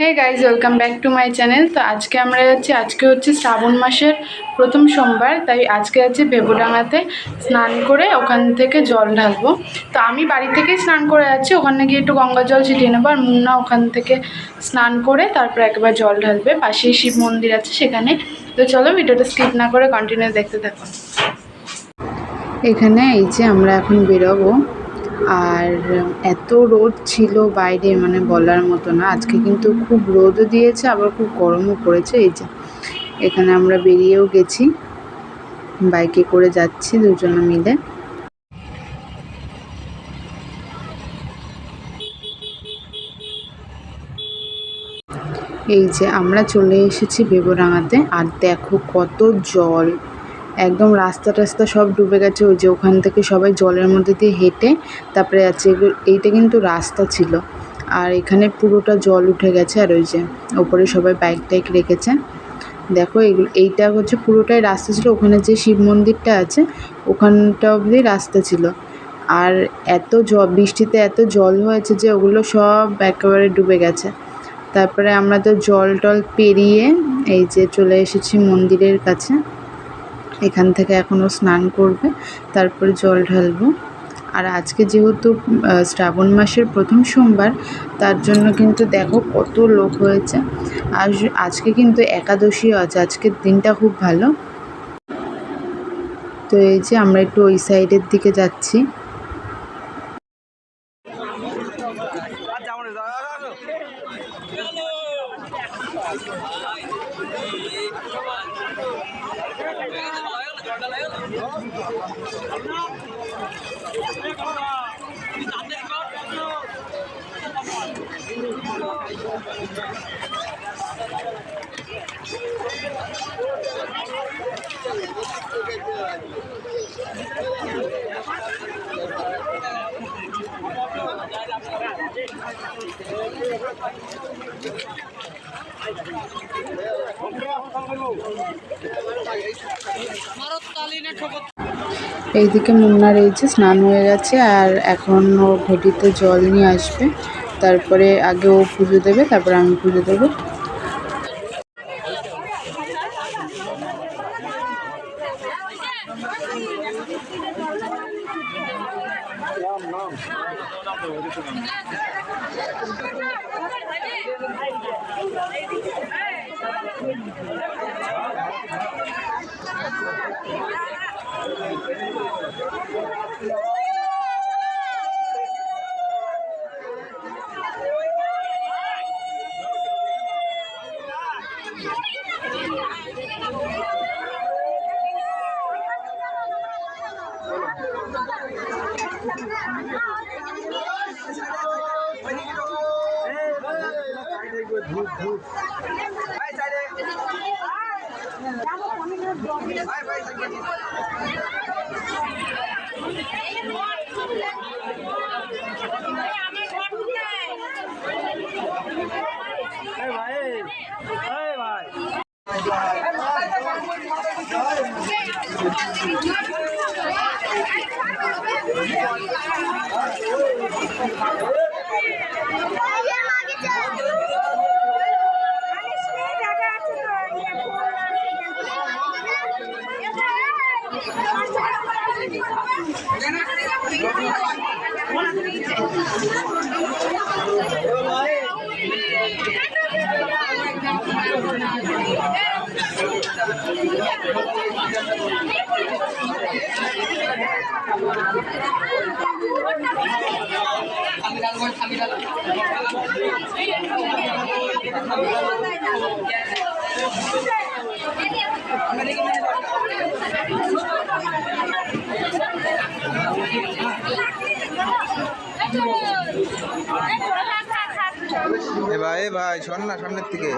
Hey guys, welcome back to my channel. তো আজকে আমরা যাচ্ছি, আজকে হচ্ছে শ্রাবণ মাসের প্রথম সোমবার, তাই আজকে যাচ্ছি বেবুডাঙাতে স্নান করে ওখান থেকে জল ঢালবো। তো আমি বাড়ি থেকেই স্নান করে যাচ্ছি, ওখানে গিয়ে একটু গঙ্গা জল ছিটিয়ে নেবো। আর মুন্না ওখান থেকে স্নান করে তারপর একবার জল ঢালবে, পাশেই শিব মন্দির আছে সেখানে। তো চলো ভিডিওটা স্কিপ না করে কন্টিনিউ দেখতে থাকো। এখানে এই যে আমরা এখন বেরোবো, আর এত রোদ ছিল বাইরে, মানে বলার মতো না। আজকে কিন্তু খুব রোদও দিয়েছে, আবার খুব গরমও পড়েছে। এই যে এখানে আমরা বেরিয়েও গেছি, বাইকে করে যাচ্ছি দুজনে মিলে। এই যে আমরা চলে এসেছি বেবুডাঙাতে, আর দেখো কত জল, একদম রাস্তা টাস্তা সব ডুবে গেছে। ওই যে ওখান থেকে সবাই জলের মধ্যে দিয়ে হেঁটে তারপরে আছে। এইটা কিন্তু রাস্তা ছিল, আর এখানে পুরোটা জল উঠে গেছে। আর ওই যে ওপরে সবাই বাইক টাইক রেখেছে। দেখো এইটা হচ্ছে পুরোটাই রাস্তা ছিল, ওখানে যে শিব মন্দিরটা আছে ওখানটা অবধি রাস্তা ছিল। আর এত বৃষ্টিতে এত জল হয়েছে যে ওগুলো সব একেবারে ডুবে গেছে। তারপরে আমরা তো জল টল পেরিয়ে এই যে চলে এসেছি মন্দিরের কাছে। এখান থেকে এখনও স্নান করবে, তারপরে জল ঢালবো। আর আজকে যেহেতু শ্রাবণ মাসের প্রথম সোমবার, তার জন্য কিন্তু দেখো কত লোক হয়েছে। আর আজকে কিন্তু একাদশীও আছে, আজকের দিনটা খুব ভালো। তো এই যে আমরা একটু ওই সাইডের দিকে যাচ্ছি। এইদিকে মুন্নার এই যে স্নান হয়ে গেছে, আর এখন ও ঘটিতে জল নিয়ে আসবে। তারপরে আগে ও পুজো দেবে, তারপরে আমি পুজো দেবো। ভাই ভাই শোন না, সামনের থেকে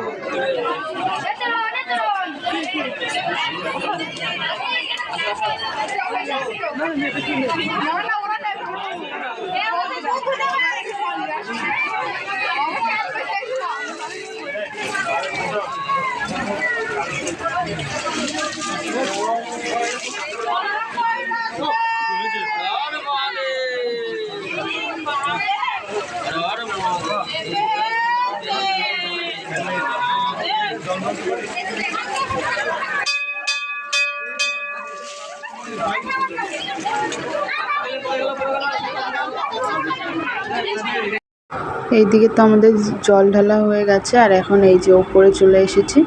এইদিকে তো আমাদের জল ঢালা হয়ে গেছে, আর এখন এই যে ওপরে চলে এসেছি।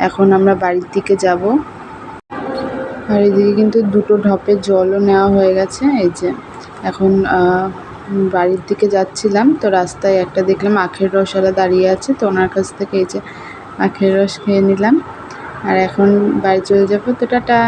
এখন আমরা বাড়ির দিকে যাব। আর এদিকে কিন্তু দুটো ঢপের জলও নেওয়া হয়ে গেছে। এই যে এখন বাড়ির দিকে যাচ্ছিলাম, তো রাস্তায় একটা দেখলাম আখের রসওয়ালা দাঁড়িয়ে আছে, তো ওনার কাছ থেকে এই যে আখের রস খেয়ে নিলাম। আর এখন বাড়ি চলে যাবো, তো টাটা।